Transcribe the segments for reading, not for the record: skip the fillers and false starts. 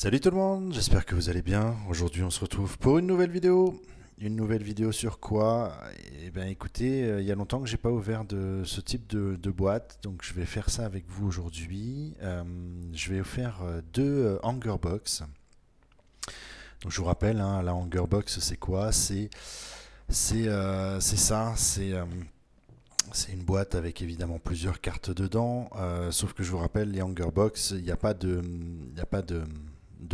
Salut tout le monde, j'espère que vous allez bien. Aujourd'hui on se retrouve pour une nouvelle vidéo. Une nouvelle vidéo sur quoi? Eh bien écoutez, il y a longtemps que j'ai pas ouvert de ce type de boîte, donc je vais faire ça avec vous aujourd'hui. Je vais vous faire deux Hanger Box. Donc je vous rappelle, hein, la Hanger Box c'est quoi? C'est ça, c'est une boîte avec évidemment plusieurs cartes dedans, sauf que je vous rappelle, les Hanger Box, il y a pas de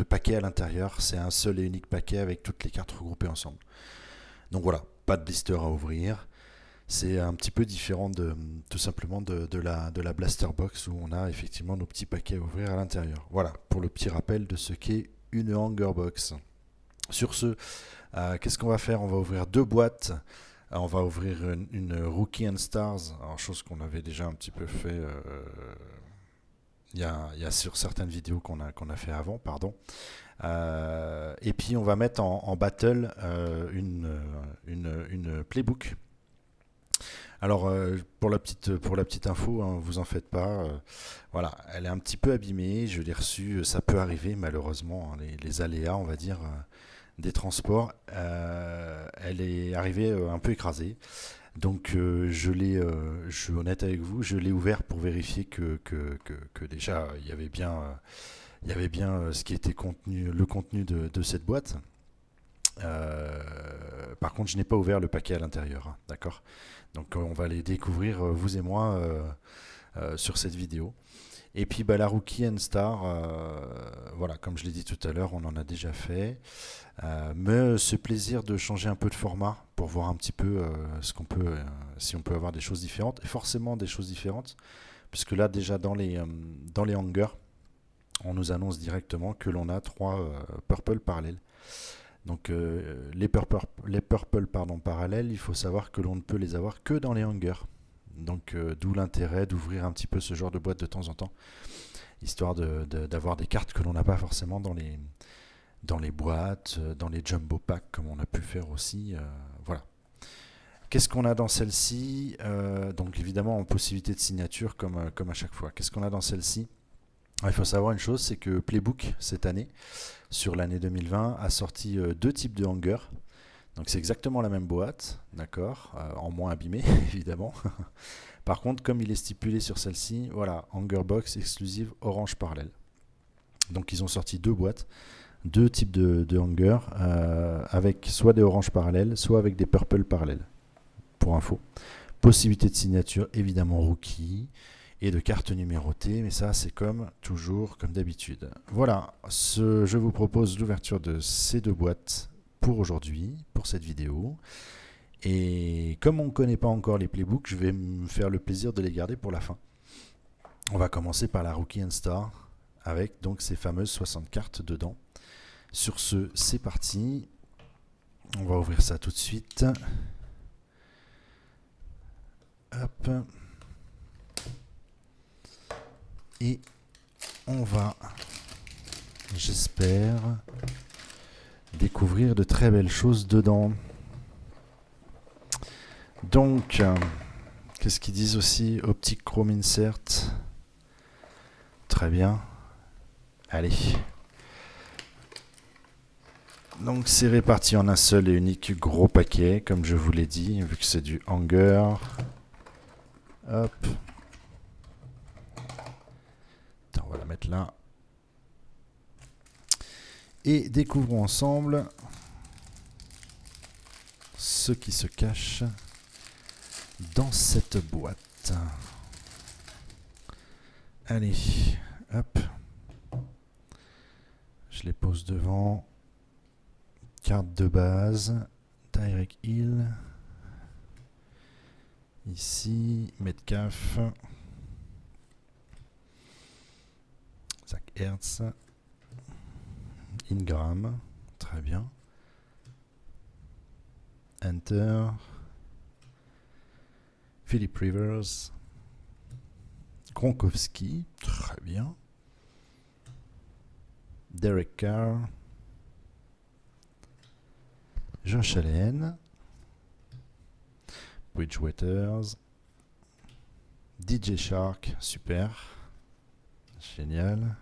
paquet à l'intérieur, c'est un seul et unique paquet avec toutes les cartes regroupées ensemble. Donc voilà, pas de blister à ouvrir, c'est un petit peu différent tout simplement de la Blaster Box où on a effectivement nos petits paquets à ouvrir à l'intérieur. Voilà, pour le petit rappel de ce qu'est une Hanger Box. Sur ce, qu'est-ce qu'on va faire? On va ouvrir deux boîtes. On va ouvrir une Rookie and Stars, alors chose qu'on avait déjà un petit peu fait il y a sur certaines vidéos qu'on a fait avant, pardon. Et puis on va mettre en battle une playbook. Alors pour la petite info, hein, vous en faites pas. Voilà, elle est un petit peu abîmée. Je l'ai reçue, ça peut arriver malheureusement, hein, les aléas, on va dire, des transports. Elle est arrivée un peu écrasée. Donc je suis honnête avec vous, je l'ai ouvert pour vérifier que déjà il y avait bien ce qui était contenu, le contenu de cette boîte. Par contre, je n'ai pas ouvert le paquet à l'intérieur, hein, d'accord. Donc on va les découvrir vous et moi sur cette vidéo. Et puis bah, la Rookie and Star, voilà, comme je l'ai dit tout à l'heure, on en a déjà fait. Mais ce plaisir de changer un peu de format pour voir un petit peu ce qu'on peut, si on peut avoir des choses différentes, et forcément des choses différentes, puisque là déjà dans les hangers, on nous annonce directement que l'on a trois purple parallèles. Donc les purple pardon, parallèles, il faut savoir que l'on ne peut les avoir que dans les hangers. Donc d'où l'intérêt d'ouvrir un petit peu ce genre de boîte de temps en temps, histoire d'avoir des cartes que l'on n'a pas forcément dans les boîtes, dans les jumbo packs comme on a pu faire aussi. Voilà. Qu'est-ce qu'on a dans celle-ci? Donc évidemment en possibilité de signature comme à chaque fois. Qu'est-ce qu'on a dans celle-ci? Il faut savoir une chose, c'est que Playbook cette année, sur l'année 2020, a sorti deux types de hangers. Donc c'est exactement la même boîte, d'accord, en moins abîmé évidemment. Par contre, comme il est stipulé sur celle-ci, voilà, Hanger Box exclusive Orange Parallel. Donc ils ont sorti deux boîtes, deux types de hangers, avec soit des oranges parallèles, soit avec des purple parallèles, pour info. Possibilité de signature, évidemment rookie, et de cartes numérotées, mais ça c'est comme toujours, comme d'habitude. Voilà, je vous propose l'ouverture de ces deux boîtes pour aujourd'hui, pour cette vidéo. Et comme on ne connaît pas encore les playbooks, je vais me faire le plaisir de les garder pour la fin. On va commencer par la Rookie and Star, avec donc ces fameuses 60 cartes dedans. Sur ce, c'est parti. On va ouvrir ça tout de suite. Hop. Et on va, j'espère, découvrir de très belles choses dedans. Donc, qu'est-ce qu'ils disent aussi? Optic Chrome Insert. Très bien. Allez. Donc c'est réparti en un seul et unique gros paquet, comme je vous l'ai dit, vu que c'est du hanger. Hop. Attends, on va la mettre là. Et découvrons ensemble ce qui se cache dans cette boîte. Allez, hop. Je les pose devant. Carte de base. Direct Hill. Ici, Metcalf. Zach Ertz. Ingram. Très bien. Enter. Philip Rivers. Gronkowski. Très bien. Derek Carr. Josh Allen. Bridgewaters. DJ Shark. Super. Génial.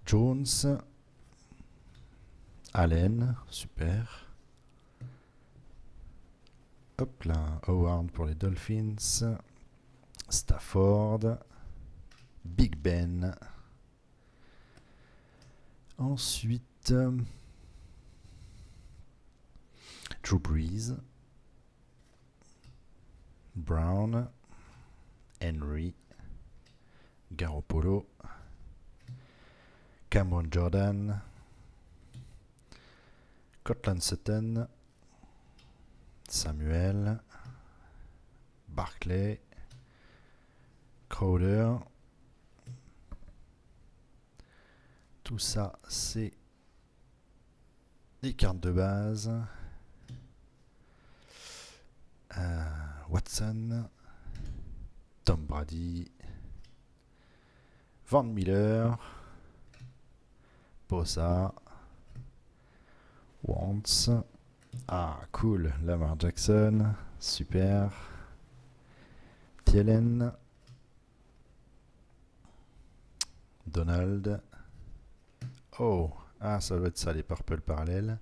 Jones, Allen, super. Hop là, Howard pour les Dolphins. Stafford. Big Ben. Ensuite, Drew Brees. Brown. Henry. Garoppolo. Cameron Jordan. Cortland Sutton. Samuel. Barclay. Crowder. Tout ça, c'est les cartes de base. Watson. Tom Brady. Van Miller. Bosa. Wentz. Ah, cool. Lamar Jackson. Super. Thielen. Donald. Oh, ah, ça doit être ça, les purple parallèles.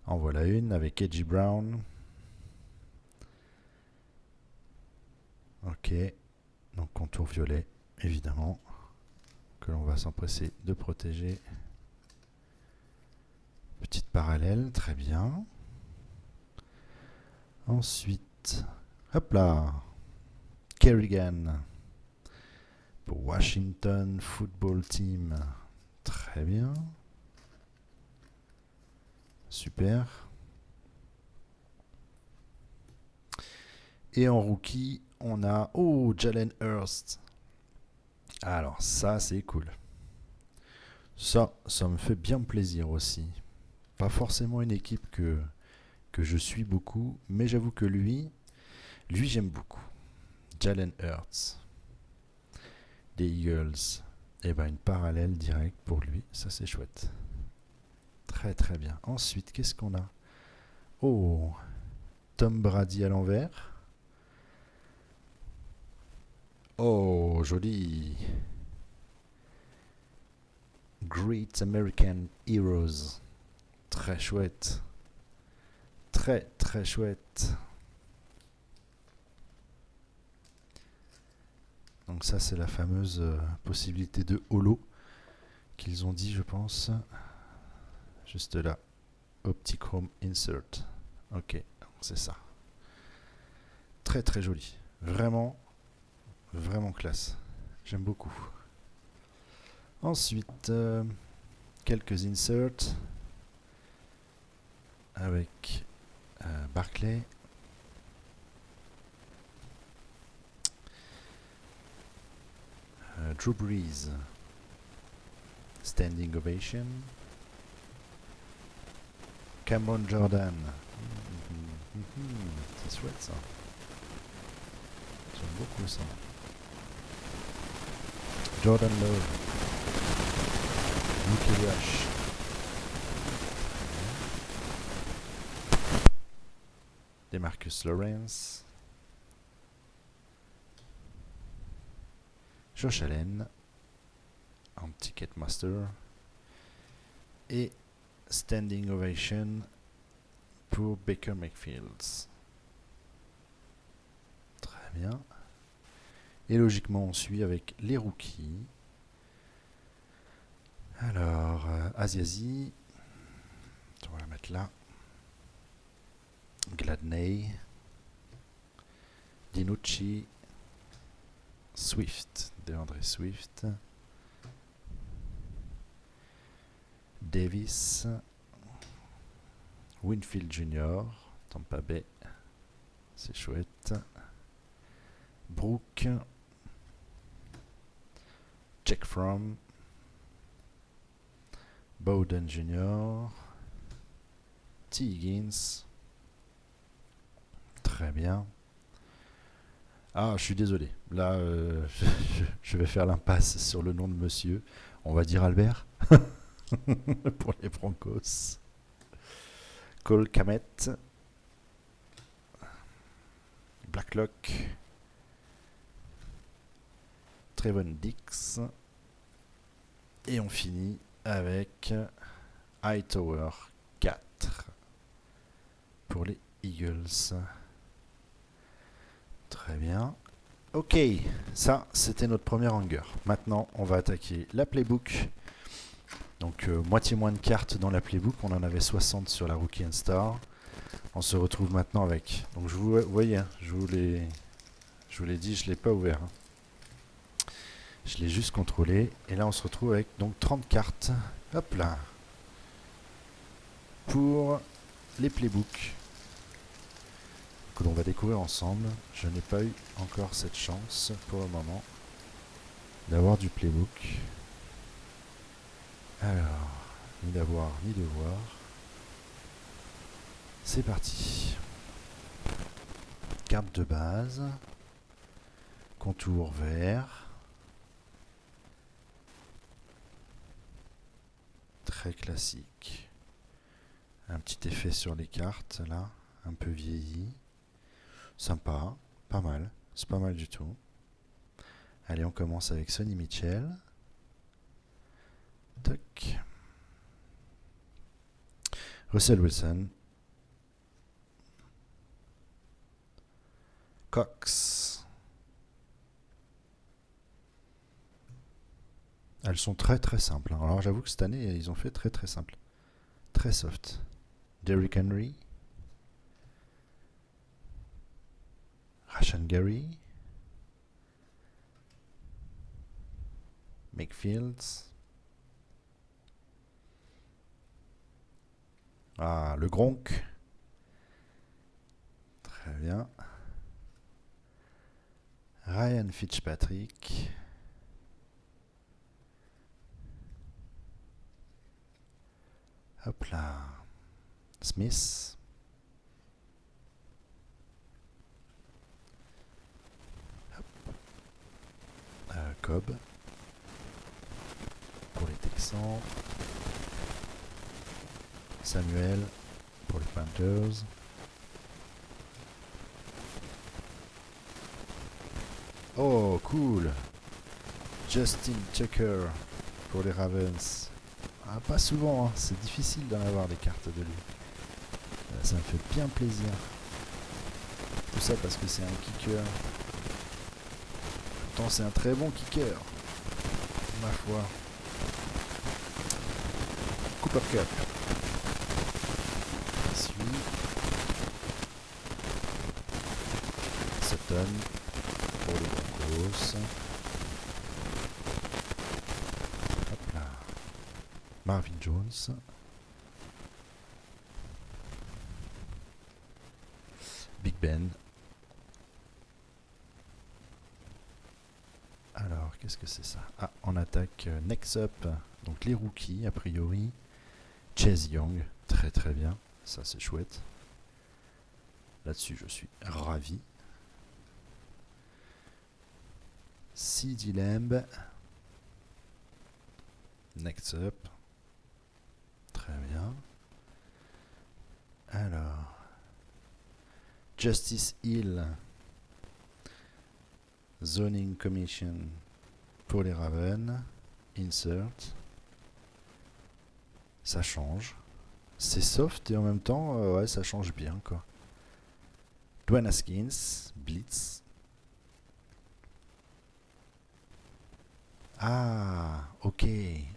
En voilà une avec Edgy Brown. Ok. Donc contour violet, évidemment. Que l'on va s'empresser de protéger. Petite parallèle, très bien. Ensuite, hop là. Kerrigan. Pour Washington Football Team. Très bien. Super. Et en rookie, on a... Oh, Jalen Hurst. Alors ça, c'est cool. Ça me fait bien plaisir aussi. Pas forcément une équipe que je suis beaucoup, mais j'avoue que lui j'aime beaucoup. Jalen Hurts. Des Eagles. Et ben une parallèle directe pour lui, ça c'est chouette. Très très bien. Ensuite, qu'est-ce qu'on a? Oh, Tom Brady à l'envers. Oh, joli. Great American Heroes. Très chouette. Très très chouette. Donc ça c'est la fameuse possibilité de holo qu'ils ont dit, je pense. Juste là. Optichrome Insert. Ok, c'est ça. Très très joli. Vraiment, vraiment classe. J'aime beaucoup. Ensuite, quelques inserts avec Barclay. Drew Brees. Standing Ovation. Cameron Jordan. C'est chouette ça. J'aime beaucoup ça. Jordan Love. Mickey Rush. Demarcus Lawrence. Josh Allen. En Ticketmaster. Et Standing Ovation pour Baker Mayfield. Très bien. Et logiquement, on suit avec les rookies. Alors, Asiasi. On va la mettre là. Gladney. Dinucci. Swift. DeAndre Swift. Davis. Winfield Jr. Tampa Bay. C'est chouette. Brooke. Jack Fromm. Bowden Jr. T. Higgins. Très bien. Ah, je suis désolé. Là, je vais faire l'impasse sur le nom de monsieur. On va dire Albert. Pour les Broncos. Cole Kmet. Blacklock. Trevon Dix. Et on finit avec Hightower 4 pour les Eagles. Très bien. Ok, ça c'était notre premier hanger. Maintenant on va attaquer la playbook. Donc moitié moins de cartes dans la playbook, on en avait 60 sur la Rookie and Star. On se retrouve maintenant avec... Donc vous voyez, hein, je vous l'ai dit, je ne l'ai pas ouvert. Hein. Je l'ai juste contrôlé. Et là on se retrouve avec donc 30 cartes. Hop là. Pour les playbooks que l'on va découvrir ensemble. Je n'ai pas eu encore cette chance pour le moment d'avoir du playbook. Alors, ni d'avoir ni de voir. C'est parti. Carte de base. Contour vert. Très classique. Un petit effet sur les cartes là, un peu vieilli. Sympa, pas mal, c'est pas mal du tout. Allez, on commence avec Sonny Mitchell. Toc. Russell Wilson. Cox. Elles sont très très simples. Alors j'avoue que cette année, ils ont fait très très simple. Très soft. Derrick Henry. Rashan Gary. McFields. Ah, le Gronk. Très bien. Ryan Fitzpatrick. Hop là. Smith. Cobb. Pour les Texans. Samuel pour les Panthers. Oh, cool. Justin Tucker pour les Ravens. Ah, pas souvent, hein. C'est difficile d'en avoir des cartes de lui. Ça me fait bien plaisir. Tout ça parce que c'est un kicker. Pourtant, c'est un très bon kicker. Ma foi. Cooper Cup. Suit. Sutton pour les Broncos. Hop là. Marvin Jones. Big Ben. Alors, qu'est-ce que c'est ça? Ah, on attaque next up. Donc les rookies, a priori. Chase Young, très très bien. Ça, c'est chouette. Là-dessus, je suis ravi. CeeDee Lamb. Next up. Très bien. Alors. Justice Hill. Zoning Commission pour les Ravens. Insert. Ça change. C'est soft et en même temps, ouais, ça change bien, quoi. Dwayne Haskins. Blitz. Ah, ok.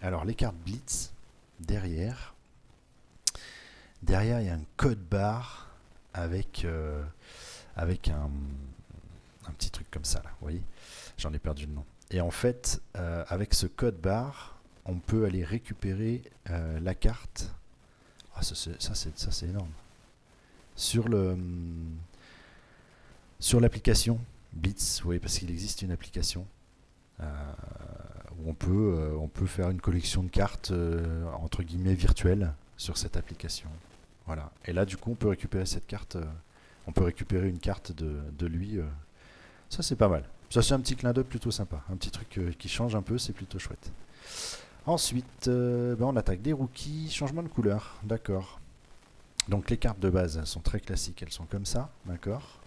Alors, les cartes Blitz, derrière, il y a un code barre avec un petit truc comme ça, là. Vous voyez, j'en ai perdu le nom. Et en fait, avec ce code barre, on peut aller récupérer la carte. Ah, ça, c'est énorme. Sur l'application Blitz, oui, parce qu'il existe une application où on peut faire une collection de cartes entre guillemets virtuelles sur cette application. Voilà. Et là, du coup, on peut récupérer cette carte. On peut récupérer une carte de lui. Ça, c'est pas mal. Ça, c'est un petit clin d'œil plutôt sympa. Un petit truc qui change un peu, c'est plutôt chouette. Ensuite, on attaque des rookies. Changement de couleur. D'accord. Donc, les cartes de base sont très classiques. Elles sont comme ça. D'accord.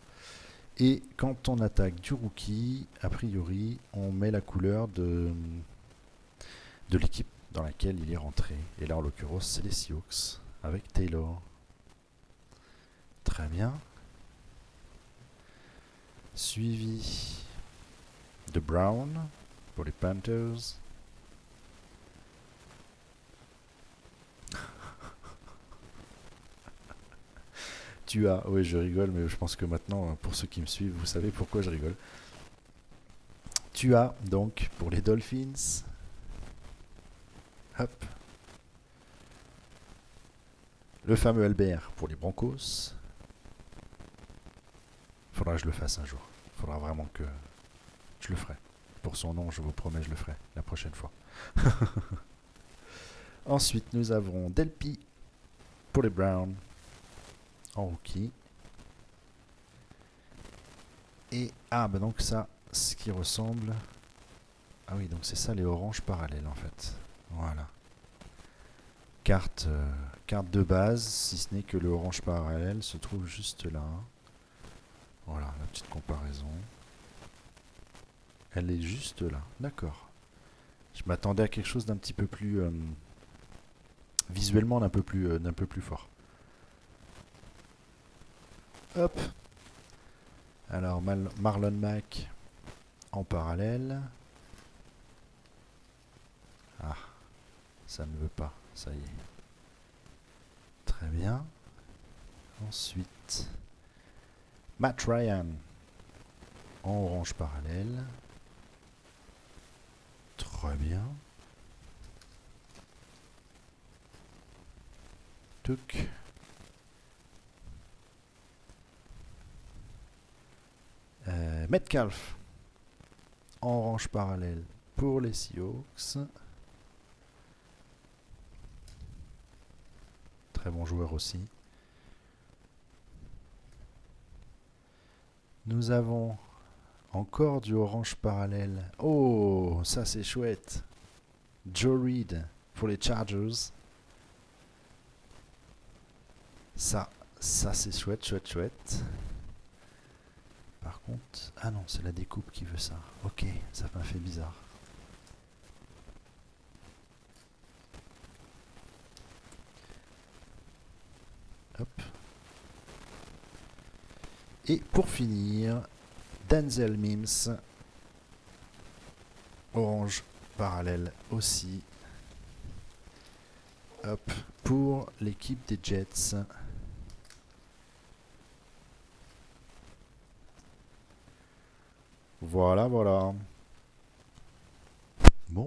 Et quand on attaque du rookie, a priori, on met la couleur de de l'équipe dans laquelle il est rentré. Et là, en l'occurrence, c'est les Seahawks avec Taylor. Très bien. Suivi de Brown pour les Panthers. Tu as, oui, je rigole, mais je pense que maintenant, pour ceux qui me suivent, vous savez pourquoi je rigole. Tu as donc pour les Dolphins, hop, le fameux Albert pour les Broncos. Faudra que je le fasse un jour. Faudra vraiment que je le ferai. Pour son nom, je vous promets, je le ferai la prochaine fois. Ensuite, nous avons Delpy pour les Browns en rookie. Et donc ça, ce qui ressemble. Ah oui, donc c'est ça les oranges parallèles en fait. Voilà. Carte de base, si ce n'est que le orange parallèle se trouve juste là. Voilà, la petite comparaison. Elle est juste là, d'accord. Je m'attendais à quelque chose d'un petit peu plus... visuellement d'un peu plus fort. Hop. Alors Marlon Mack en parallèle. Ah, ça ne veut pas, ça y est. Très bien. Ensuite, Matt Ryan en orange parallèle. Très bien. Tuc. Metcalf en orange parallèle pour les Seahawks. Très bon joueur aussi. Nous avons encore du orange parallèle. Oh, ça c'est chouette. Joe Reed pour les Chargers. Ça c'est chouette. Par contre... Ah non, c'est la découpe qui veut ça. Ok, ça m'a fait bizarre. Hop. Et pour finir, Denzel Mims. Orange parallèle aussi. Hop. Pour l'équipe des Jets. Voilà. Bon,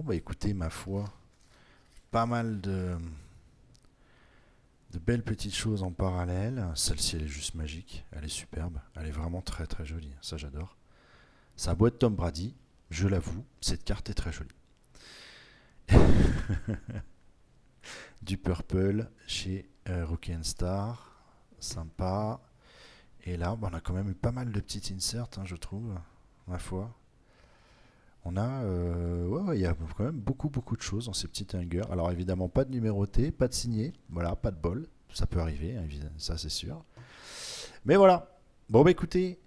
bah écoutez, ma foi, pas mal de belles petites choses en parallèle. Celle-ci, elle est juste magique. Elle est superbe. Elle est vraiment très très jolie. Ça, j'adore. Ça a beau être Tom Brady, je l'avoue, cette carte est très jolie. Du purple chez Rookie Star. Sympa. Et là, on a quand même eu pas mal de petites inserts, je trouve, ma foi. On a, il y a quand même beaucoup de choses dans ces petits hangers. Alors évidemment, pas de numéroté, pas de signé, voilà, pas de bol. Ça peut arriver, ça c'est sûr. Mais voilà. Bon, bah écoutez,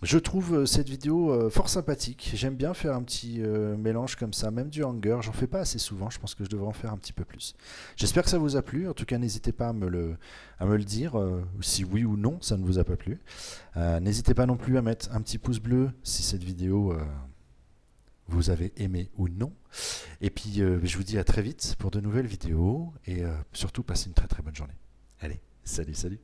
je trouve cette vidéo fort sympathique. J'aime bien faire un petit mélange comme ça, même du hanger. J'en fais pas assez souvent, je pense que je devrais en faire un petit peu plus. J'espère que ça vous a plu. En tout cas, n'hésitez pas à me le dire, si oui ou non ça ne vous a pas plu. N'hésitez pas non plus à mettre un petit pouce bleu si cette vidéo vous avez aimé ou non. Et puis, je vous dis à très vite pour de nouvelles vidéos. Et surtout, passez une très très bonne journée. Allez, salut.